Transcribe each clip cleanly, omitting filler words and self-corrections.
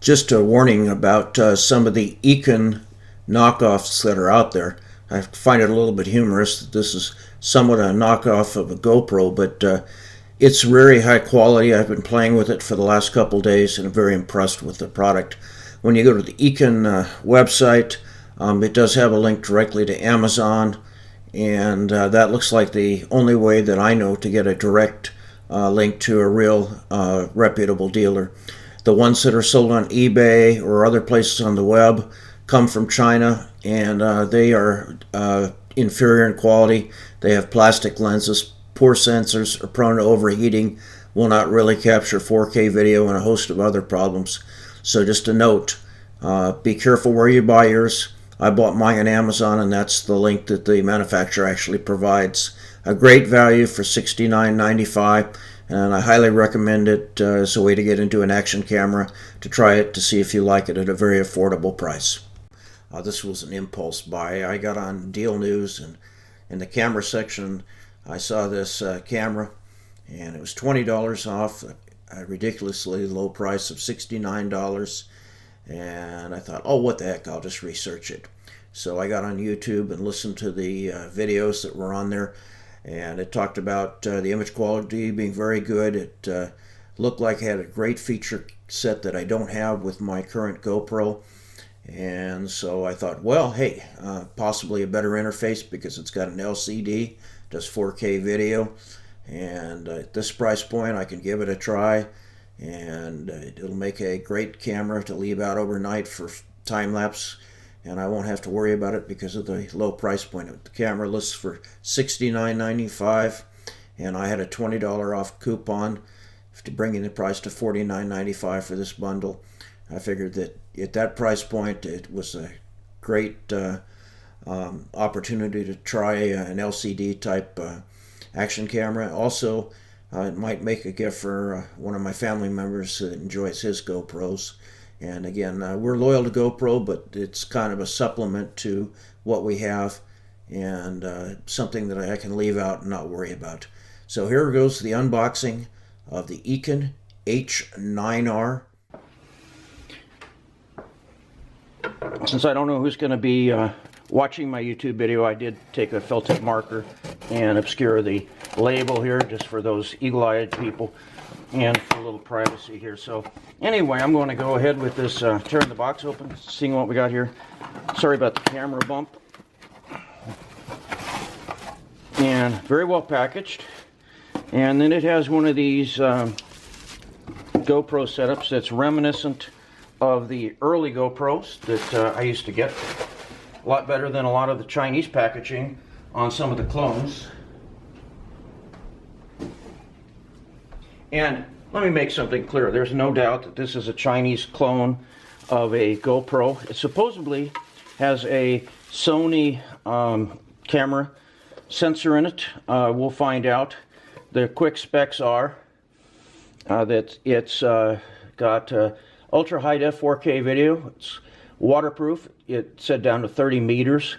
Just a warning about some of the Eken knockoffs that are out there. I find it a little bit humorous that this is somewhat a knockoff of a GoPro, but it's very high quality. I've been playing with it for the last couple days and I'm very impressed with the product. When you go to the Eken website, it does have a link directly to Amazon, and that looks like the only way that I know to get a direct link to a real reputable dealer. The ones that are sold on eBay or other places on the web come from China, and they are inferior in quality. They have plastic lenses, poor sensors, are prone to overheating, will not really capture 4K video, and a host of other problems. So just a note, be careful where you buy yours. I bought mine on Amazon, and that's the link that the manufacturer actually provides. A great value for $69.95, and I highly recommend it as a way to get into an action camera, to try it, to see if you like it at a very affordable price. This was an impulse buy. I got on Deal News, and in the camera section I saw this camera, and it was $20 off, a ridiculously low price of $69. And I thought, oh, what the heck, I'll just research it. So I got on YouTube and listened to the videos that were on there, and it talked about the image quality being very good. It looked like it had a great feature set that I don't have with my current GoPro. And so I thought, well, hey, possibly a better interface because it's got an LCD, does 4K video, and at this price point I can give it a try. And it'll make a great camera to leave out overnight for time-lapse, and I won't have to worry about it because of the low price point. The camera lists for $69.95, and I had a $20 off coupon to bring the price to $49.95 for this bundle. I figured that at that price point it was a great opportunity to try an LCD type action camera. Also, it might make a gift for one of my family members that enjoys his GoPros. And again, we're loyal to GoPro, but it's kind of a supplement to what we have, and something that I can leave out and not worry about. So here goes the unboxing of the Eken H9R. Since I don't know who's going to be watching my YouTube video, I did take a felt tip marker and obscure the label here just for those eagle-eyed people and for a little privacy here. So anyway, I'm going to go ahead with this, tearing the box open, seeing what we got here. Sorry about the camera bump. And very well packaged. And then it has one of these GoPro setups that's reminiscent of the early GoPros that I used to get. A lot better than a lot of the Chinese packaging on some of the clones. And let me make something clear. There's no doubt that this is a Chinese clone of a GoPro. It supposedly has a Sony camera sensor in it. We'll find out. The quick specs are that it's got ultra high def 4K video. It's waterproof. It's set down to 30 meters.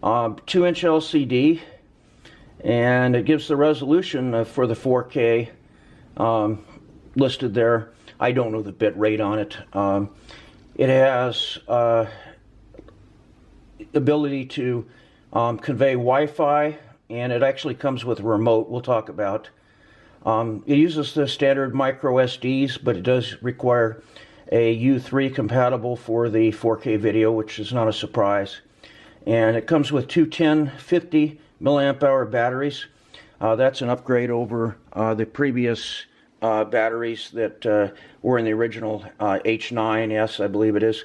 2-inch LCD, and it gives the resolution for the 4K listed there. I don't know the bit rate on it. It has ability to convey Wi-Fi, and it actually comes with a remote we'll talk about. It uses the standard micro SDs, but it does require a U3 compatible for the 4K video, which is not a surprise. And it comes with two 1050 milliamp hour batteries. That's an upgrade over the previous batteries that were in the original H9S, I believe it is.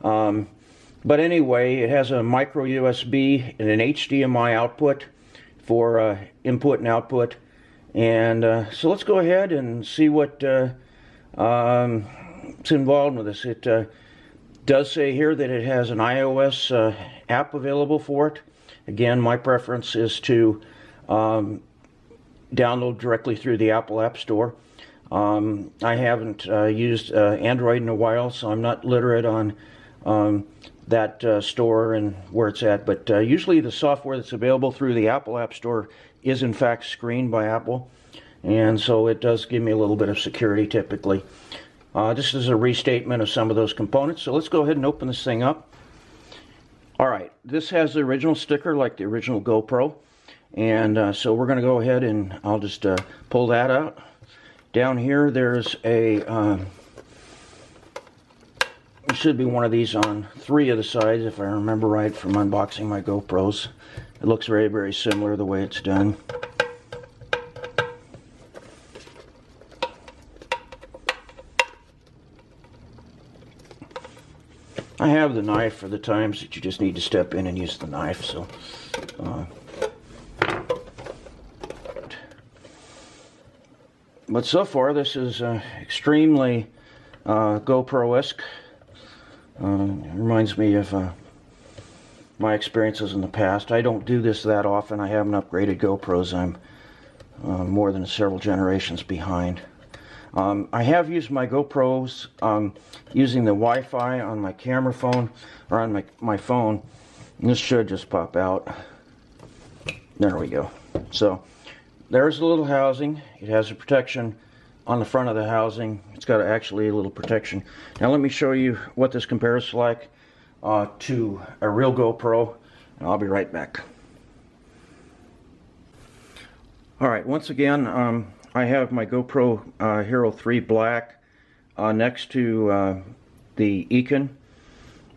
But anyway, it has a micro USB and an HDMI output for input and output. And so let's go ahead and see what it's involved with this. It does say here that it has an iOS app available for it. Again, my preference is to download directly through the Apple App Store. I haven't used Android in a while, so I'm not literate on that store and where it's at. But usually the software that's available through the Apple App Store is in fact screened by Apple, and so it does give me a little bit of security typically. This is a restatement of some of those components, so let's go ahead and open this thing up. Alright, this has the original sticker like the original GoPro, and so we're going to go ahead and I'll just pull that out. Down here there's a, there should be one of these on 3 of the sides if I remember right from unboxing my GoPros. It looks very, very similar the way it's done. I have the knife for the times that you just need to step in and use the knife, so but so far this is extremely GoPro-esque. Reminds me of my experiences in the past. I don't do this that often. I haven't upgraded GoPros. I'm more than several generations behind. I have used my GoPros using the Wi-Fi on my camera phone or on my phone. And this should just pop out. There we go. So there's a little housing. It has a protection on the front of the housing. It's got actually a little protection. Now let me show you what this compares like to a real GoPro, and I'll be right back. Alright, once again, I have my GoPro Hero 3 Black next to the Eken,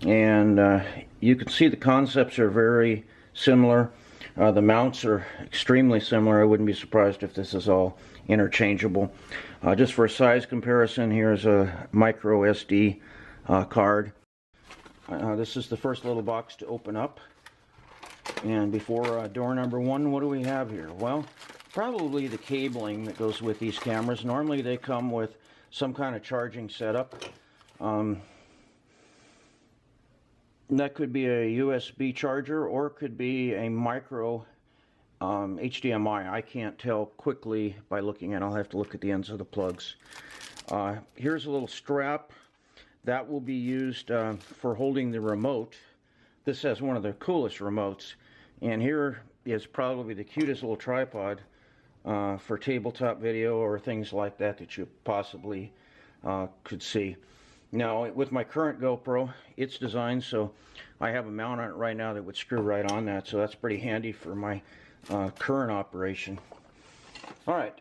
and you can see the concepts are very similar. The mounts are extremely similar. I wouldn't be surprised if this is all interchangeable. Just for a size comparison, here's a micro SD card. This is the first little box to open up. And before door number 1, what do we have here? Well, probably the cabling that goes with these cameras. Normally they come with some kind of charging setup. That could be a USB charger or it could be a micro HDMI. I can't tell quickly by looking at it. I'll have to look at the ends of the plugs. Here's a little strap that will be used for holding the remote. This has one of the coolest remotes, and here is probably the cutest little tripod for tabletop video or things like that that you possibly could see. Now, with my current GoPro, it's designed so I have a mount on it right now that would screw right on that, so that's pretty handy for my current operation. Alright,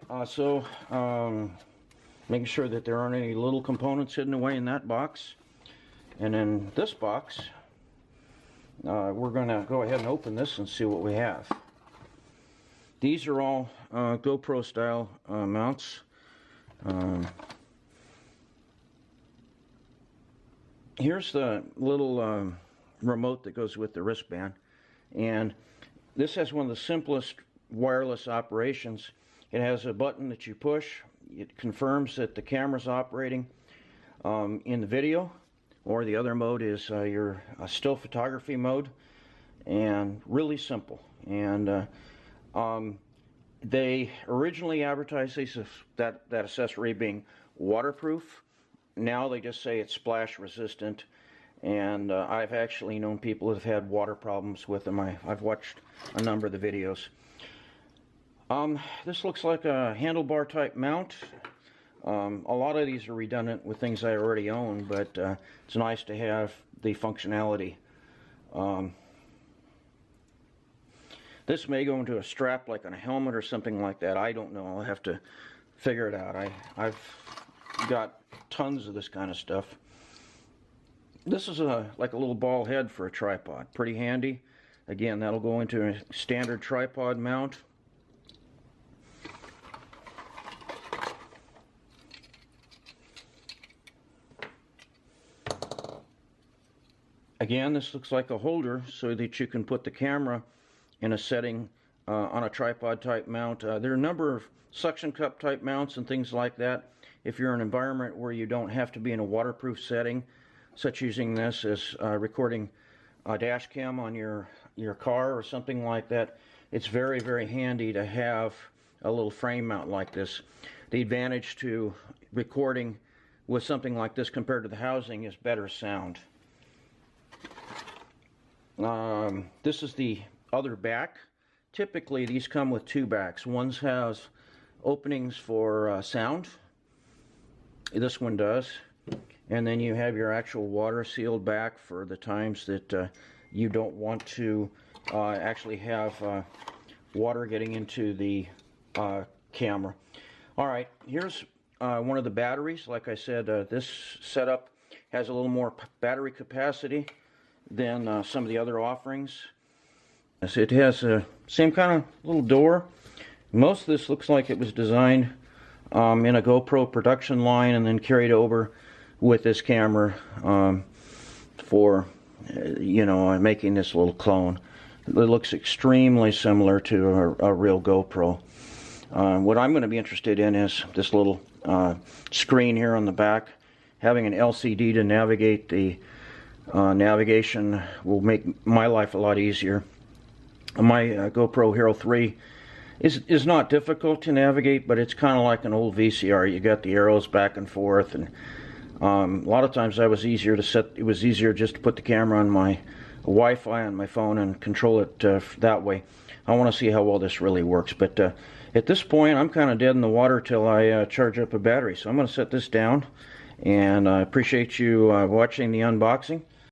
making sure that there aren't any little components hidden away in that box. And in this box, we're going to go ahead and open this and see what we have. These are all GoPro style mounts. Here's the little remote that goes with the wristband, and this has one of the simplest wireless operations. It has a button that you push. It confirms that the camera's operating in the video, or the other mode is your still photography mode, and really simple. And they originally advertised that accessory being waterproof. Now they just say it's splash resistant, and I've actually known people that have had water problems with them. I've watched a number of the videos. This looks like a handlebar type mount. A lot of these are redundant with things I already own, but it's nice to have the functionality. This may go into a strap like on a helmet or something like that. I don't know. I'll have to figure it out. I've got tons of this kind of stuff. This is like a little ball head for a tripod. Pretty handy. Again, that'll go into a standard tripod mount. Again, this looks like a holder so that you can put the camera in a setting on a tripod type mount. There are a number of suction cup type mounts and things like that. If you're in an environment where you don't have to be in a waterproof setting, such using this as recording a dash cam on your car or something like that, it's very, very handy to have a little frame mount like this. The advantage to recording with something like this compared to the housing is better sound. This is the other back. Typically these come with 2 backs. One has openings for sound, This one does. And then you have your actual water sealed back for the times that you don't want to actually have water getting into the camera. All right, here's one of the batteries. Like I said, this setup has a little more battery capacity than some of the other offerings. So it has the same kind of little door. Most of this looks like it was designed in a GoPro production line and then carried over with this camera for, you know, making this little clone. It looks extremely similar to a real GoPro. What I'm going to be interested in is this little screen here on the back. Having an LCD to navigate the navigation will make my life a lot easier. My GoPro Hero 3 is not difficult to navigate, but it's kind of like an old VCR. You got the arrows back and forth, and a lot of times it was easier just to put the camera on my Wi-Fi on my phone and control it that way. I want to see how well this really works, but at this point I'm kind of dead in the water till I charge up a battery. So I'm going to set this down, and I appreciate you watching the unboxing.